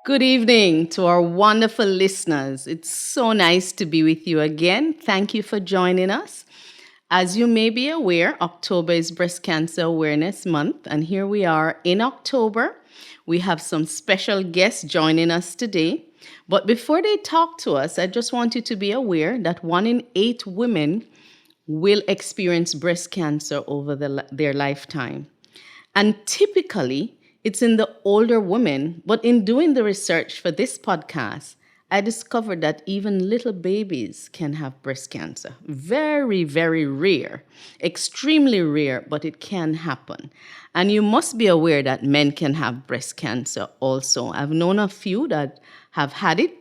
Good evening to our wonderful listeners. It's so nice to be with you again. Thank you for joining us. As you may be aware, October is Breast Cancer Awareness Month, and here we are in October. We have some special guests joining us today. But before they talk to us, I just want you to be aware that 1 in 8 women will experience breast cancer over their lifetime. And typically, it's in the older women, but in doing the research for this podcast, I discovered that even little babies can have breast cancer. Very, very rare, extremely rare, but it can happen. And you must be aware that men can have breast cancer also. I've known a few that have had it.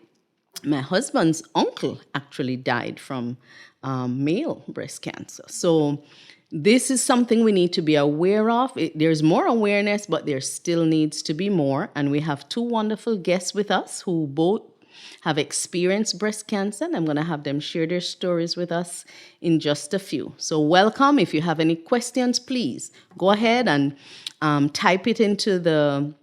My husband's uncle actually died from male breast cancer. So this is something we need to be aware of. There's more awareness, but there still needs to be more. And we have 2 wonderful guests with us who both have experienced breast cancer. And I'm going to have them share their stories with us in just a few. So welcome. If you have any questions, please go ahead and type it into the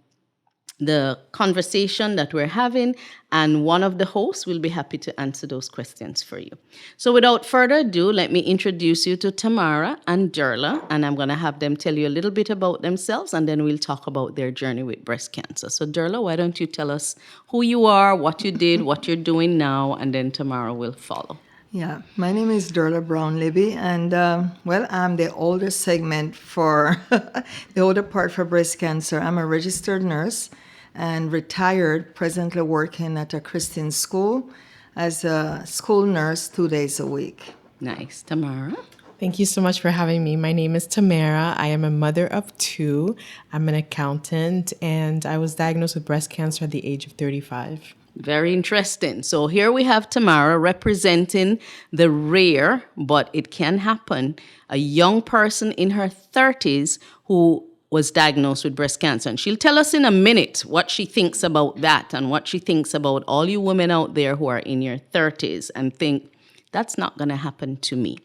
conversation that we're having, and one of the hosts will be happy to answer those questions for you. So without further ado, let me introduce you to Tamara and Derla, and I'm going to have them tell you a little bit about themselves, and then we'll talk about their journey with breast cancer. So Derla, why don't you tell us who you are, what you did, what you're doing now, and then Tamara will follow. Yeah, my name is Derla Brown-Libby, and I'm the older segment for the older part for breast cancer. I'm a registered nurse and retired, presently working at a Christian school as a school nurse 2 days a week. Nice. Tamara? Thank you so much for having me. My name is Tamara. I am a mother of 2. I'm an accountant, and I was diagnosed with breast cancer at the age of 35. Very interesting. So here we have Tamara representing the rare, but it can happen, a young person in her 30s who was diagnosed with breast cancer. And she'll tell us in a minute what she thinks about that and what she thinks about all you women out there who are in your 30s and think, that's not going to happen to me.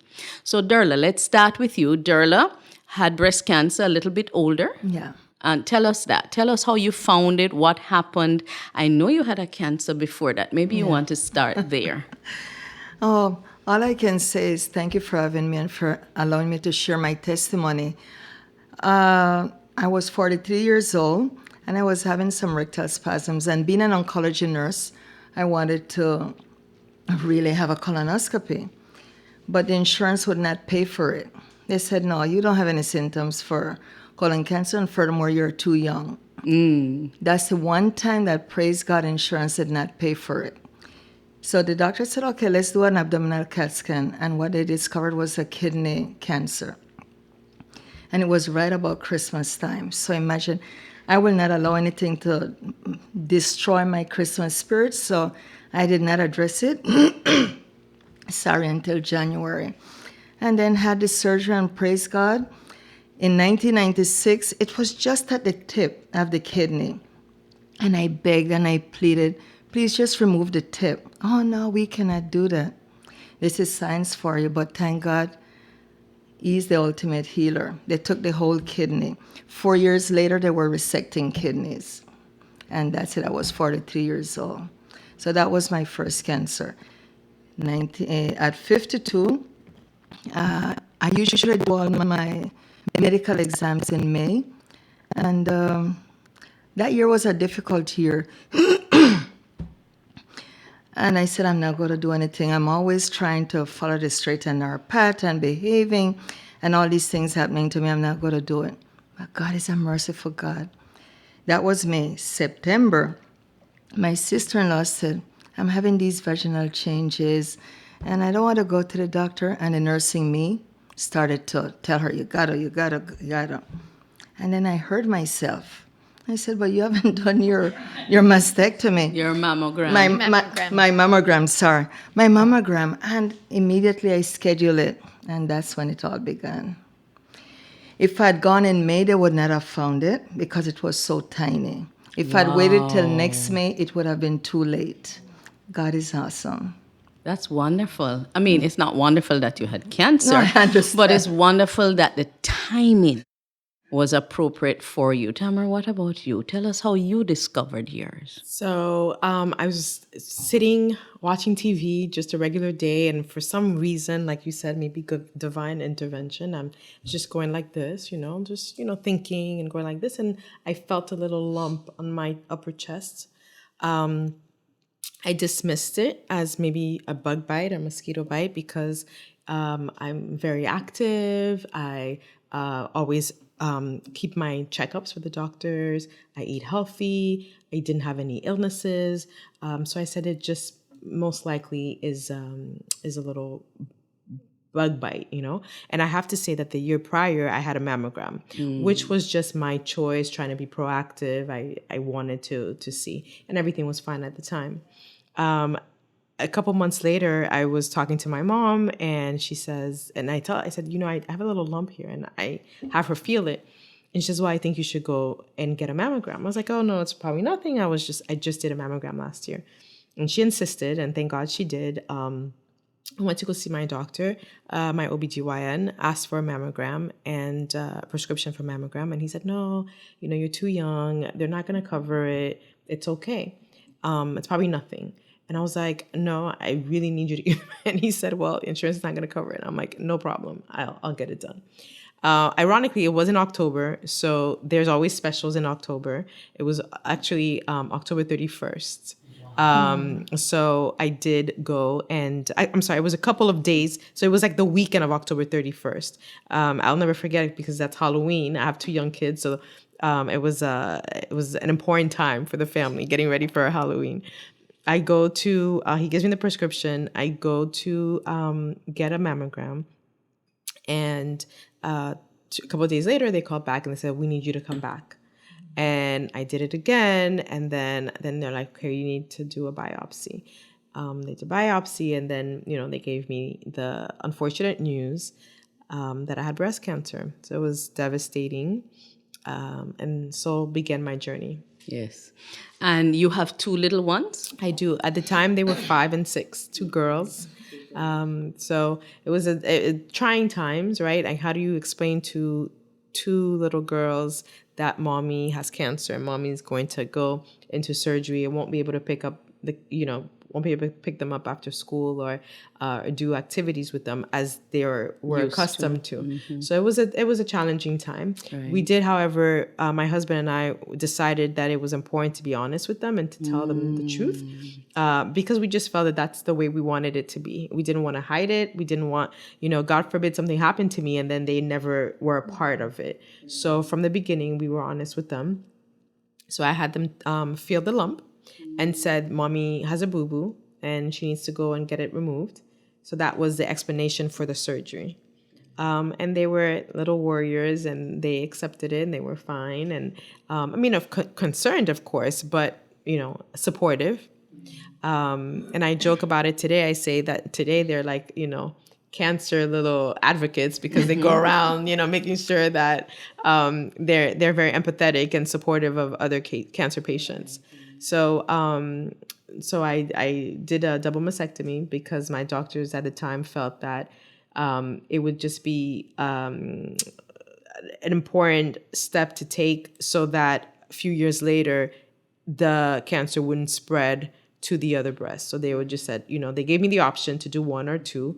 So Derla, let's start with you. Derla had breast cancer a little bit older. Yeah. And tell us that. Tell us how you found it, what happened. I know you had a cancer before that. Maybe you want to start there. Oh, all I can say is thank you for having me and for allowing me to share my testimony. I was 43 years old, and I was having some rectal spasms. And being an oncology nurse, I wanted to really have a colonoscopy. But the insurance would not pay for it. They said, no, you don't have any symptoms for colon cancer, and furthermore, you're too young. That's the one time that, praise God, insurance did not pay for it. So the doctor said, okay, let's do an abdominal CAT scan. And what they discovered was a kidney cancer. And it was right about Christmas time. So imagine, I will not allow anything to destroy my Christmas spirit, so I did not address it, until January. And then had the surgery, and praise God, in 1996, it was just at the tip of the kidney. And I begged and I pleaded, please just remove the tip. Oh, no, we cannot do that. This is science for you, but thank God, He's the ultimate healer. They took the whole kidney. 4 years later, they were resecting kidneys. And that's it. I was 43 years old. So that was my first cancer. At 52, I usually do all my medical exams in May. And that year was a difficult year. And I said, I'm not going to do anything. I'm always trying to follow the straight and narrow path and behaving, and all these things happening to me. I'm not going to do it. But God is a merciful God. That was May. September, my sister-in-law said, I'm having these vaginal changes, and I don't want to go to the doctor. And the nursing me started to tell her, you gotta, you gotta, you gotta. And then I heard myself. I said, but you haven't done your mastectomy. Your mammogram. My mammogram, sorry. My mammogram. And immediately I scheduled it. And that's when it all began. If I'd gone in May, they would not have found it because it was so tiny. If I'd waited till next May, it would have been too late. God is awesome. That's wonderful. I mean, it's not wonderful that you had cancer, No, I understand. but it's wonderful that the timing was appropriate for you. Tamara, what about you? Tell us how you discovered yours. So I was sitting watching TV, just a regular day, and for some reason, like you said, maybe good divine intervention, I'm just going like this, just thinking and going like this, and I felt a little lump on my upper chest. I dismissed it as maybe a bug bite or mosquito bite because I'm very active. I always keep my checkups with the doctors. I eat healthy. I didn't have any illnesses. So I said it just most likely is a little bug bite, And I have to say that the year prior, I had a mammogram, which was just my choice, trying to be proactive. I wanted to see, and everything was fine at the time. A couple months later, I was talking to my mom, and she says, and I said, I have a little lump here, and I have her feel it. And she says, well, I think you should go and get a mammogram. I was like, oh no, it's probably nothing. I just did a mammogram last year. And she insisted, and thank God she did. I went to go see my doctor, my OBGYN, asked for a mammogram and a prescription for mammogram. And he said, no, you're too young. They're not going to cover it. It's okay. It's probably nothing. And I was like, no, I really need you to get it. And he said, well, insurance is not going to cover it. I'm like, no problem. I'll get it done. Ironically, it was in October. So there's always specials in October. It was actually October 31st. So I did go, and I'm sorry, it was a couple of days. So it was like the weekend of October 31st. I'll never forget it because that's Halloween. I have 2 young kids. So it was an important time for the family getting ready for Halloween. I go to, he gives me the prescription. I go to get a mammogram. And a couple of days later, they called back and they said, we need you to come back. And I did it again. And then they're like, okay, you need to do a biopsy. They did a biopsy. And then, they gave me the unfortunate news that I had breast cancer. So it was devastating. And so began my journey. Yes. And you have 2 little ones? I do. At the time, they were 5 and 6, 2 girls. So it was a trying times, right? Like, how do you explain to 2 little girls that mommy has cancer and mommy is going to go into surgery and won't be able to pick up won't be able to pick them up after school or do activities with them as they were accustomed to. Mm-hmm. So it was a challenging time. Right. We did, however, my husband and I decided that it was important to be honest with them and to tell them the truth because we just felt that that's the way we wanted it to be. We didn't want to hide it. We didn't want, God forbid something happened to me and then they never were a part of it. So from the beginning, we were honest with them. So I had them feel the lump and said, mommy has a boo-boo and she needs to go and get it removed. So that was the explanation for the surgery. And they were little warriors and they accepted it and they were fine. And concerned, of course, but, supportive. And I joke about it today. I say that today they're like, cancer little advocates because they go around, making sure that they're very empathetic and supportive of other cancer patients. So I did a double mastectomy because my doctors at the time felt that it would just be an important step to take so that a few years later, the cancer wouldn't spread to the other breast. So they would just said, they gave me the option to do 1 or 2.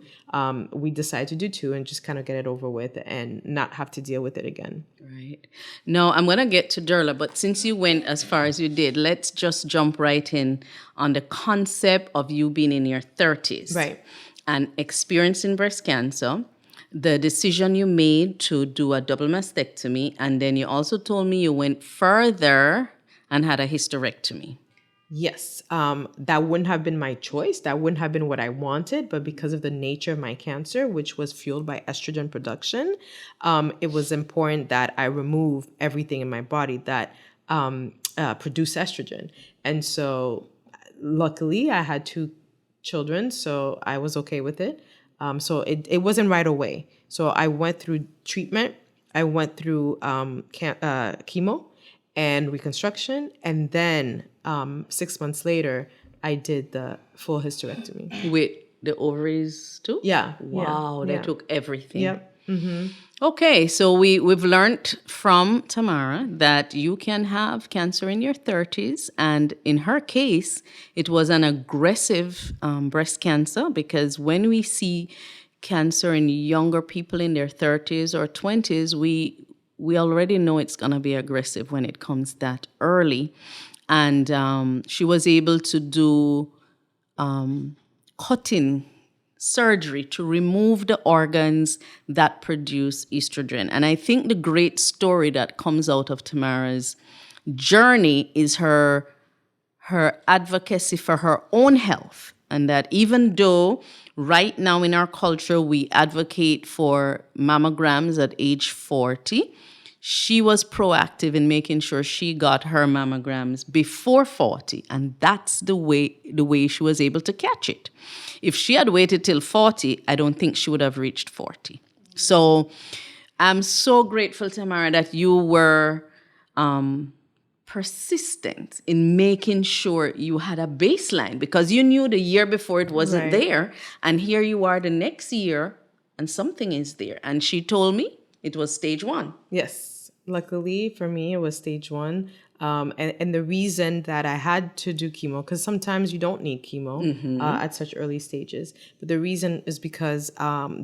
We decided to do 2 and just kind of get it over with and not have to deal with it again. Right. No, I'm going to get to Derla, but since you went as far as you did, let's just jump right in on the concept of you being in your 30s. Right. And experiencing breast cancer, the decision you made to do a double mastectomy, and then you also told me you went further and had a hysterectomy. Yes, that wouldn't have been my choice. That wouldn't have been what I wanted. But because of the nature of my cancer, which was fueled by estrogen production, it was important that I remove everything in my body that produce estrogen. And so, luckily, I had two children, so I was okay with it. So it wasn't right away. So I went through treatment. I went through chemo and reconstruction, and then 6 months later, I did the full hysterectomy. With the ovaries too? Yeah. Wow, they Yeah. took everything. Yep. Okay, so we've learned from Tamara that you can have cancer in your 30s, and in her case, it was an aggressive breast cancer, because when we see cancer in younger people in their 30s or 20s, we already know it's going to be aggressive when it comes that early. And she was able to do cutting surgery to remove the organs that produce estrogen. And I think the great story that comes out of Tamara's journey is her advocacy for her own health. And that even though right now in our culture we advocate for mammograms at age 40, she was proactive in making sure she got her mammograms before 40. And that's the way she was able to catch it. If she had waited till 40, I don't think she would have reached 40. So I'm so grateful, Tamara, that you were persistent in making sure you had a baseline, because you knew the year before it wasn't Right. there. And here you are the next year and something is there. And she told me it was stage 1. Yes. Luckily for me, it was stage 1. And the reason that I had to do chemo, because sometimes you don't need chemo at such early stages, but the reason is because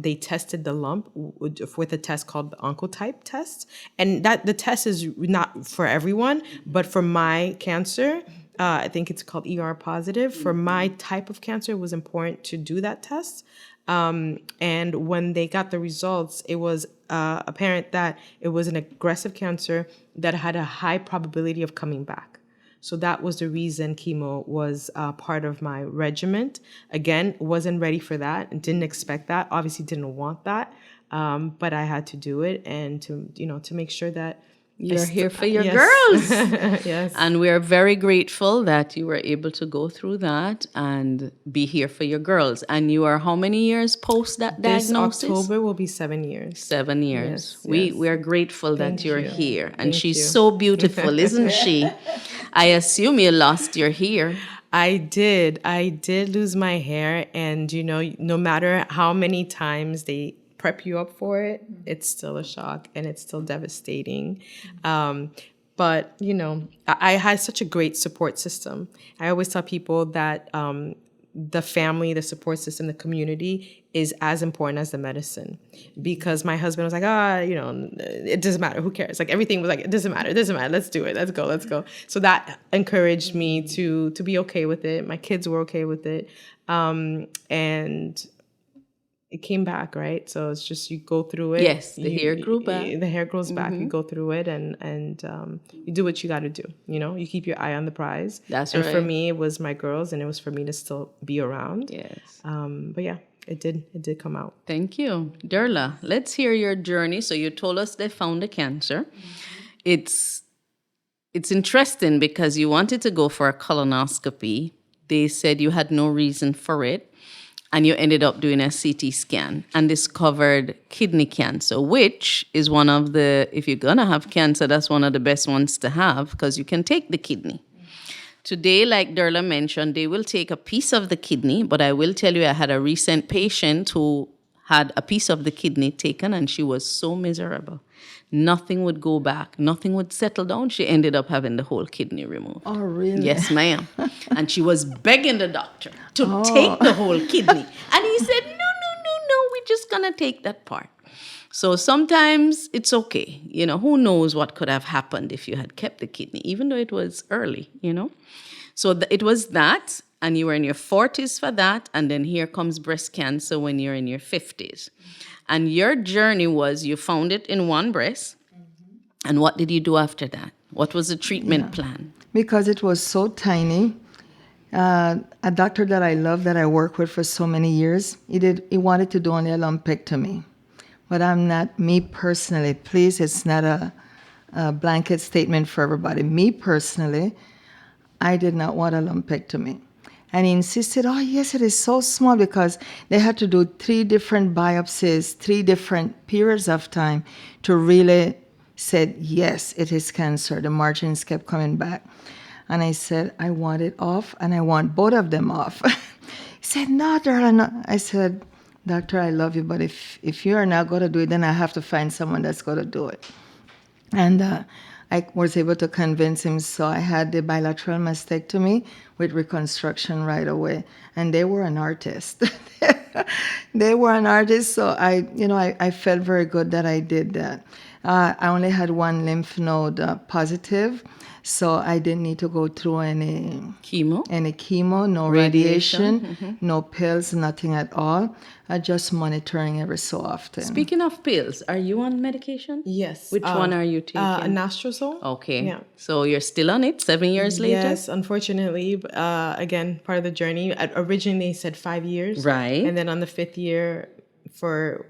they tested the lump with a test called the Oncotype test. And that the test is not for everyone, but for my cancer, I think it's called ER positive. For my type of cancer, it was important to do that test. And when they got the results, it was apparent that it was an aggressive cancer that had a high probability of coming back. So that was the reason chemo was part of my regimen. Again, wasn't ready for that and didn't expect that. Obviously, didn't want that, but I had to do it, and to make sure that You're here for your yes. girls. Yes. And we're very grateful that you were able to go through that and be here for your girls. And you are how many years post that This diagnosis? October will be 7 years. 7 years. Yes, We yes. We're grateful that Thank you're you. here. And Thank she's you. so beautiful, isn't she? I assume you lost your hair. I did lose my hair, and no matter how many times they prep you up for it, it's still a shock and it's still devastating. But I had such a great support system. I always tell people that the family, the support system, the community is as important as the medicine. Because my husband was like, it doesn't matter, who cares? Like everything was like, it doesn't matter, let's do it, let's go. So that encouraged me to be okay with it. My kids were okay with it. And it came back, right? So it's just you go through it. Yes, the hair grew back. The hair grows back. You go through it, and you do what you got to do. You keep your eye on the prize. That's and right. for me, it was my girls, and it was for me to still be around. Yes. But yeah, it did come out. Thank you. Derla, let's hear your journey. So you told us they found a cancer. It's interesting because you wanted to go for a colonoscopy. They said you had no reason for it. And you ended up doing a CT scan and discovered kidney cancer, which is one of the, if you're going to have cancer, that's one of the best ones to have because you can take the kidney. Today, like Derla mentioned, they will take a piece of the kidney, but I will tell you I had a recent patient who had a piece of the kidney taken and she was so miserable. Nothing would go back. Nothing would settle down. She ended up having the whole kidney removed. Oh, really? Yes, ma'am. And she was begging the doctor to take the whole kidney. And he said, no, we're just going to take that part. So sometimes it's okay. Who knows what could have happened if you had kept the kidney, even though it was early, So it was that, and you were in your 40s for that, and then here comes breast cancer when you're in your 50s. And your journey was you found it in one breast. And what did you do after that? What was the treatment plan? Because it was so tiny, A doctor that I love, that I worked with for so many years, he wanted to do only a lumpectomy. But I'm not, me personally, please, it's not a blanket statement for everybody. Me personally, I did not want a lumpectomy. And he insisted, oh, yes, it is so small, because they had to do 3 different biopsies, 3 different periods of time to really say, yes, it is cancer. The margins kept coming back. And I said, I want it off, and I want both of them off. He said, no, Derla, no. I said, doctor, I love you, but if you are not going to do it, then I have to find someone that's going to do it. And I was able to convince him, so I had the bilateral mastectomy with reconstruction right away. And they were an artist. They were an artist, so I felt very good that I did that. I only had 1 lymph node positive, so I didn't need to go through any chemo, no radiation, no pills, nothing at all. Just monitoring every so often. Speaking of pills, are you on medication? Yes. Which one are you taking? Anastrozole. Okay. Yeah. So you're still on it 7 years later? Yes, unfortunately. Again, part of the journey. Originally, they said 5 years. Right. And then on the 5th year, for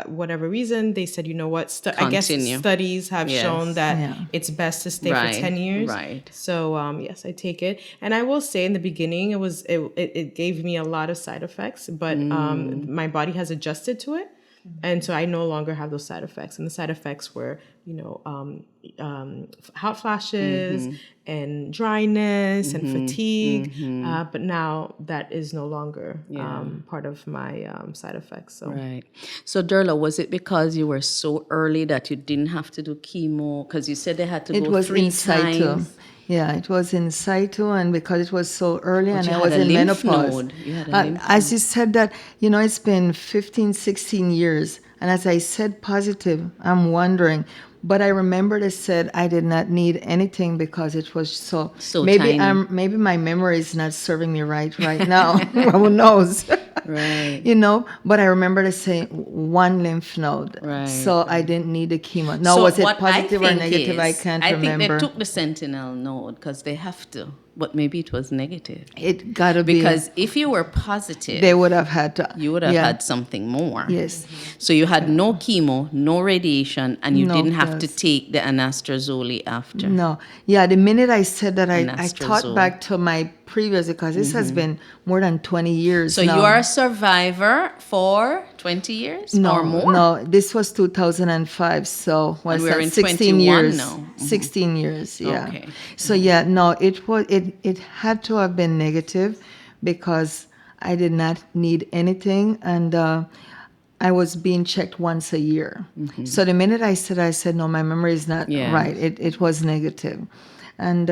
whatever reason, they said, you know what, I guess studies have shown that it's best to stay for 10 years. Right. So, yes, I take it. And I will say in the beginning, it gave me a lot of side effects, but my body has adjusted to it. And so I no longer have those side effects. And the side effects were, hot flashes and dryness and fatigue. But now that is no longer part of my side effects. So. Right. So, Derla, was it because you were so early that you didn't have to do chemo? Because you said they had to go 3 times. Yeah, it was in situ, and because it was so early, But and you I had was a in lymph menopause. node. You had a lymph As you said that, it's been 15, 16 years, and as I said positive, I'm wondering. But I remember they said I did not need anything because it was so maybe tiny. Maybe my memory is not serving me right now. Who knows? Right. But I remember they saying 1 lymph node. Right. So I didn't need the chemo. Now, So was it what positive or negative? I can't remember. I think they took the sentinel node because they have to, but maybe it was negative. It got to be. Because if you were positive, they would have had to. You would have had something more. Yes. So you had no chemo, no radiation, and you No didn't have to pills. take the anastrozole after. No. Yeah, the minute I said that, I thought Anastrozole. back to my previous, because this has been more than 20 years So now. you are a survivor for 20 years or more? No, this was 2005, so what's we're that? in 16 21 years. now. 16 years, yeah. Okay. So yeah, no, it had to have been negative because I did not need anything, and I was being checked once a year. So the minute I said, no, my memory is not right. It was negative. And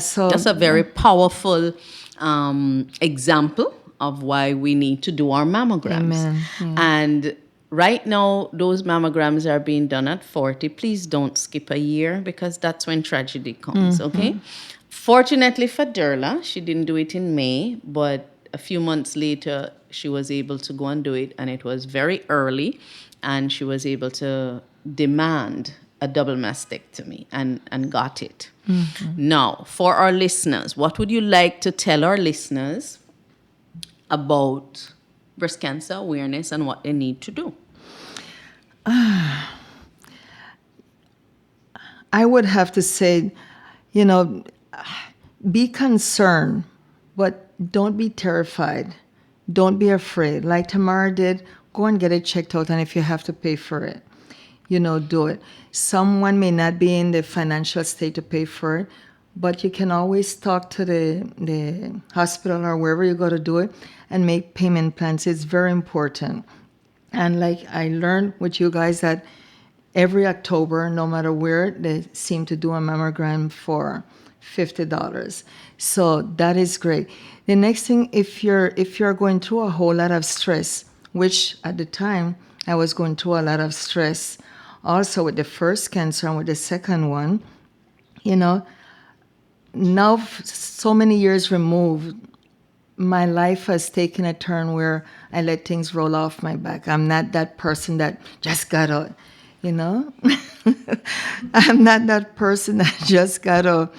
so That's a very powerful example of why we need to do our mammograms. Amen. Yeah. And right now, those mammograms are being done at 40. Please don't skip a year because that's when tragedy comes, okay? Fortunately for Derla, she didn't do it in May, but a few months later, she was able to go and do it, and it was very early, and she was able to demand a double mastectomy and got it. Now, for our listeners, what would you like to tell our listeners about breast cancer awareness and what they need to do? I would have to say, be concerned, but don't be terrified. Don't be afraid. Like Tamara did, go and get it checked out, and if you have to pay for it, do it. Someone may not be in the financial state to pay for it, but you can always talk to the hospital or wherever you go to do it and make payment plans. It's very important. And like I learned with you guys that every October, no matter where, they seem to do a mammogram for $50. So that is great. The next thing, if you're going through a whole lot of stress, which at the time I was going through a lot of stress, also with the first cancer and with the second one, now so many years removed, my life has taken a turn where I let things roll off my back. I'm not that person that just gotta, I'm not that person that just gotta,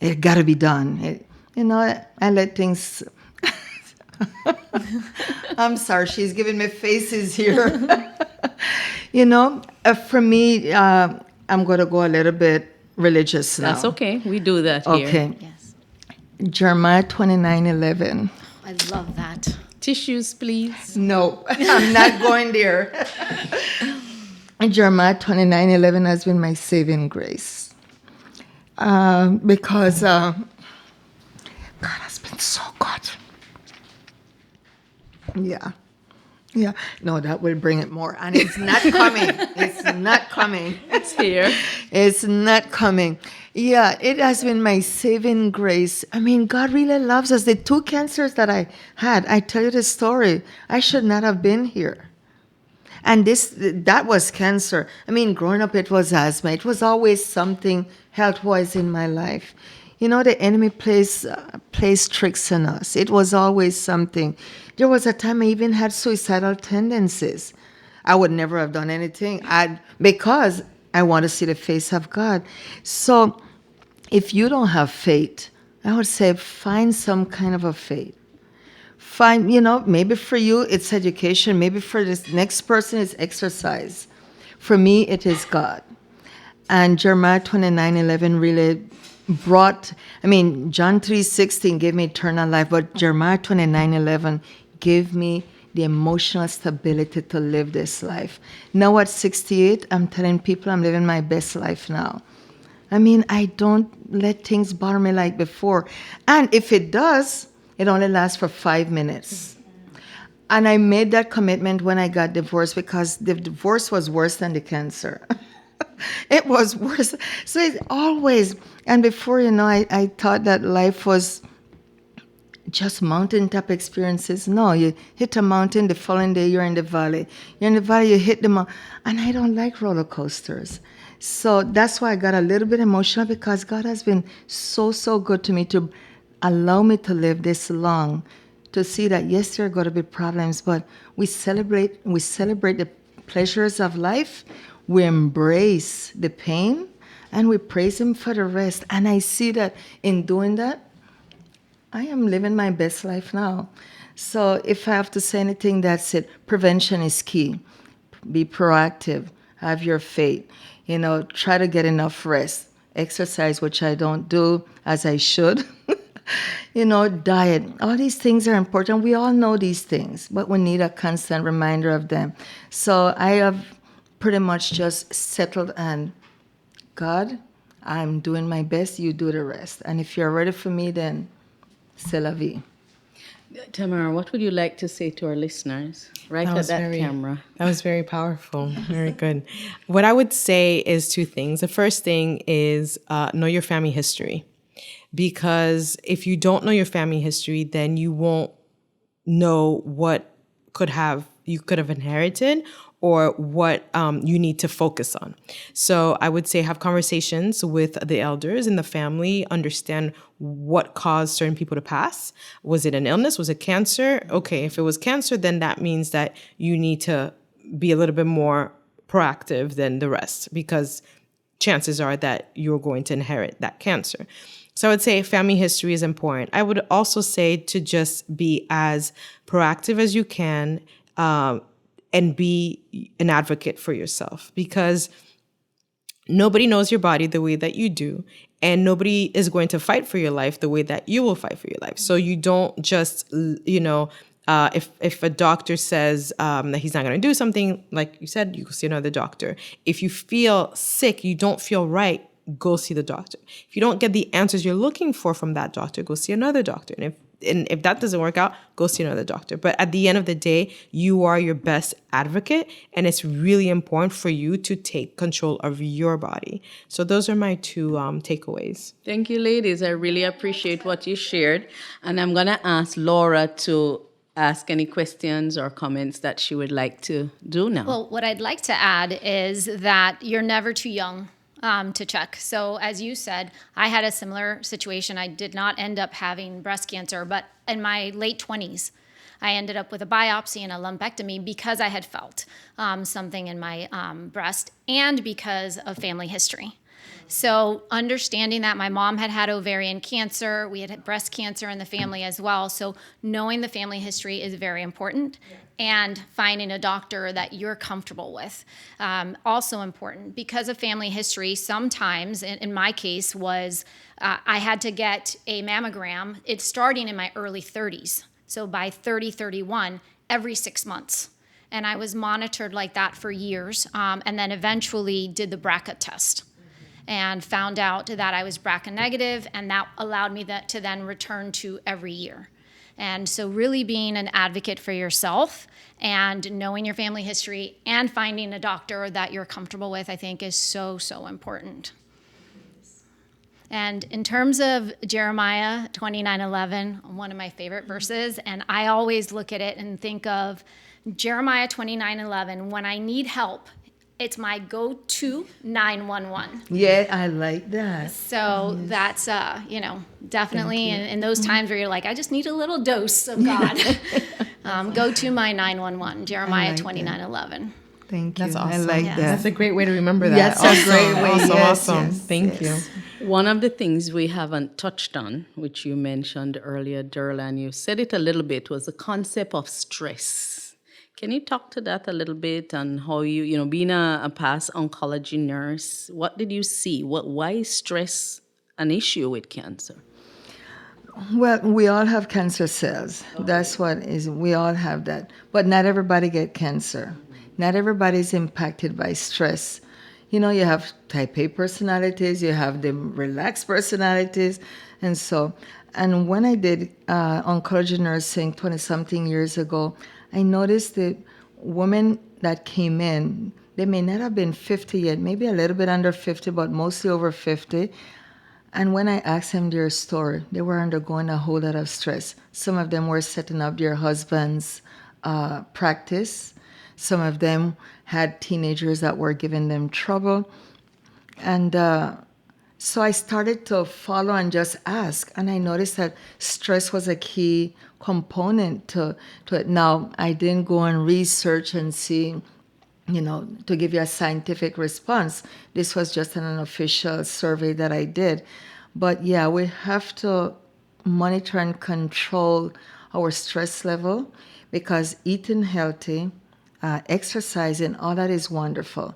it gotta be done. I let things. I'm sorry, she's giving me faces here. For me, I'm going to go a little bit religious now. That's okay. We do that here. Okay. Yes. Jeremiah 29:11. I love that. Tissues, please. No, I'm not going there. Jeremiah 29:11 has been my saving grace. Because God has been so good. Yeah. Yeah. No, that will bring it more. And it's not coming. It's not coming. It's here. It's not coming. Yeah, it has been my saving grace. I mean, God really loves us. The 2 cancers that I had, I tell you the story. I should not have been here. And that was cancer. I mean, growing up, it was asthma. It was always something health-wise in my life. The enemy plays tricks on us. It was always something. There was a time I even had suicidal tendencies. I would never have done anything because I want to see the face of God. So if you don't have faith, I would say find some kind of a faith. Find, maybe for you it's education. Maybe for this next person it's exercise. For me, it is God. And Jeremiah 29:11 really John 3:16 gave me eternal life, but Jeremiah 29:11 gave me the emotional stability to live this life. Now at 68, I'm telling people I'm living my best life now. I don't let things bother me like before. And if it does, it only lasts for 5 minutes. And I made that commitment when I got divorced because the divorce was worse than the cancer. It was worse. So it's always, and before, I thought that life was just mountaintop experiences. No, you hit a mountain, the following day you're in the valley. You're in the valley, you hit the mountain. And I don't like roller coasters. So that's why I got a little bit emotional, because God has been so, so good to me to allow me to live this long, to see that, yes, there are going to be problems, but we celebrate the pleasures of life. We embrace the pain, and we praise Him for the rest. And I see that in doing that, I am living my best life now. So if I have to say anything, that's it. Prevention is key. Be proactive. Have your faith. Try to get enough rest. Exercise, which I don't do as I should. Diet. All these things are important. We all know these things, but we need a constant reminder of them. So I have pretty much just settled on, God, I'm doing my best, you do the rest. And if you're ready for me, then c'est la vie. Tamara, what would you like to say to our listeners? Right at that camera. That was very powerful. Very good. What I would say is 2 things. The first thing is know your family history. Because if you don't know your family history, then you won't know what you could have inherited, or what you need to focus on. So I would say have conversations with the elders in the family, understand what caused certain people to pass. Was it an illness? Was it cancer? Okay, if it was cancer, then that means that you need to be a little bit more proactive than the rest, because chances are that you're going to inherit that cancer. So I would say family history is important. I would also say to just be as proactive as you can, and be an advocate for yourself, because nobody knows your body the way that you do, and nobody is going to fight for your life the way that you will fight for your life. So you don't just, if a doctor says that he's not going to do something, like you said, you go see another doctor. If you feel sick, you don't feel right, go see the doctor. If you don't get the answers you're looking for from that doctor, go see another doctor. And if that doesn't work out, go see another doctor. But at the end of the day, you are your best advocate, and it's really important for you to take control of your body. So those are my 2 takeaways. Thank you, ladies. I really appreciate what you shared. And I'm going to ask Laura to ask any questions or comments that she would like to do now. Well, what I'd like to add is that you're never too young to check. So as you said, I had a similar situation. I did not end up having breast cancer, but in my late 20s, I ended up with a biopsy and a lumpectomy because I had felt something in my breast, and because of family history. So understanding that my mom had had ovarian cancer, we had breast cancer in the family as well. So knowing the family history is very important, and finding a doctor that you're comfortable with, also important. Because of family history, sometimes, in my case, was I had to get a mammogram. It's starting in my early 30s. So by 30, 31, every 6 months. And I was monitored like that for years, and then eventually did the BRCA test and found out that I was BRCA negative, and that allowed me to then return to every year. And so really being an advocate for yourself and knowing your family history and finding a doctor that you're comfortable with, I think, is so, so important. And in terms of Jeremiah 29:11, one of my favorite verses, and I always look at it and think of Jeremiah 29:11, when I need help, it's my go-to 911. Yeah, I like that. So that's, definitely in those times where you're like, I just need a little dose of God. Go to my 911, Jeremiah like 29:11. Thank you. That's awesome. I like Yes. that. That's a great way to remember that. That's a great way. Awesome, Yes, awesome. yes, Thank yes. you. One of the things we haven't touched on, which you mentioned earlier, Derla, and you said it a little bit, was the concept of stress. Can you talk to that a little bit on how you being a past oncology nurse, what did you see? Why is stress an issue with cancer? Well, we all have cancer cells. That's what is. We all have that, but not everybody get cancer. Not everybody is impacted by stress. You have type A personalities. You have the relaxed personalities, and when I did oncology nursing 20-something years ago, I noticed that women that came in, they may not have been 50 yet, maybe a little bit under 50, but mostly over 50. And when I asked them their story, they were undergoing a whole lot of stress. Some of them were setting up their husband's practice. Some of them had teenagers that were giving them trouble. And so I started to follow and just ask. And I noticed that stress was a key component to it. Now, I didn't go and research and see, to give you a scientific response. This was just an unofficial survey that I did. But yeah, we have to monitor and control our stress level, because eating healthy, exercising, all that is wonderful.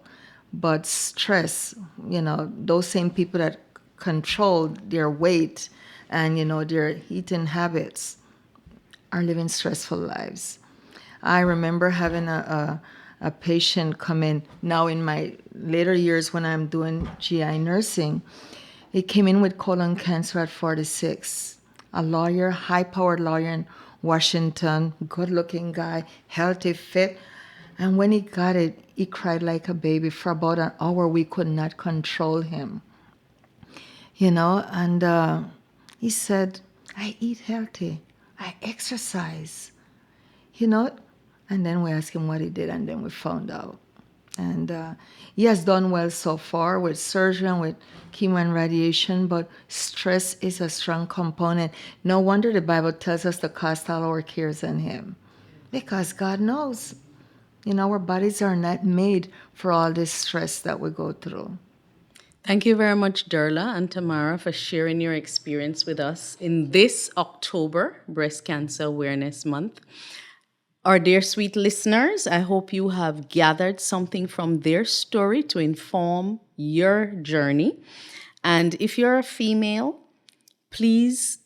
But stress, those same people that control their weight and, their eating habits are living stressful lives. I remember having a patient come in now in my later years when I'm doing GI nursing. He came in with colon cancer at 46. A lawyer, high-powered lawyer in Washington, good-looking guy, healthy, fit. And when he got it, he cried like a baby. For about an hour, we could not control him. And he said, I eat healthy. I exercise. And then we asked him what he did, and then we found out. And he has done well so far with surgery and with chemo and radiation, but stress is a strong component. No wonder the Bible tells us to cast all our cares on him, because God knows. Our bodies are not made for all this stress that we go through. Thank you very much, Derla and Tamara, for sharing your experience with us in this October Breast Cancer Awareness Month. Our dear sweet listeners, I hope you have gathered something from their story to inform your journey. And if you're a female, please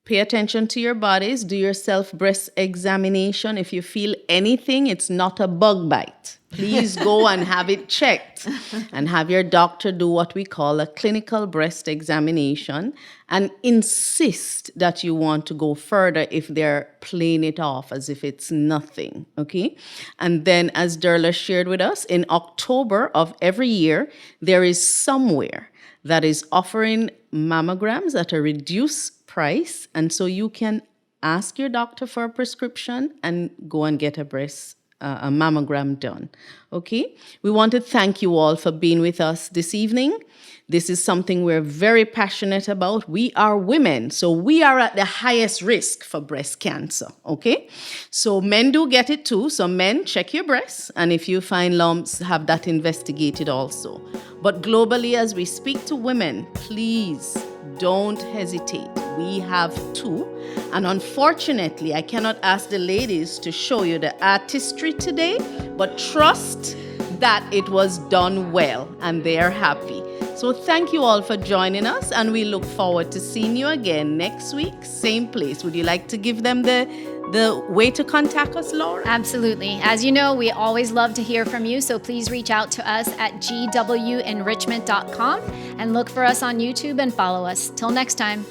pay attention to your bodies. Do your self-breast examination. If you feel anything, it's not a bug bite. Please go and have it checked and have your doctor do what we call a clinical breast examination, and insist that you want to go further if they're playing it off as if it's nothing, okay? And then, as Derla shared with us, in October of every year, there is somewhere that is offering mammograms at a reduced price, and so you can ask your doctor for a prescription and go and get a breast a mammogram done. Okay? We want to thank you all for being with us this evening. This is something we're very passionate about. We are women, so we are at the highest risk for breast cancer, okay? So men do get it too. So men, check your breasts, and if you find lumps, have that investigated also. But globally, as we speak to women, please don't hesitate. We have two. And unfortunately, I cannot ask the ladies to show you the artistry today, but trust that it was done well and they are happy. So thank you all for joining us, and we look forward to seeing you again next week, same place. Would you like to give them the way to contact us, Laura? Absolutely. As you know, we always love to hear from you, so please reach out to us at GWEnrichment.com and look for us on YouTube and follow us. Till next time.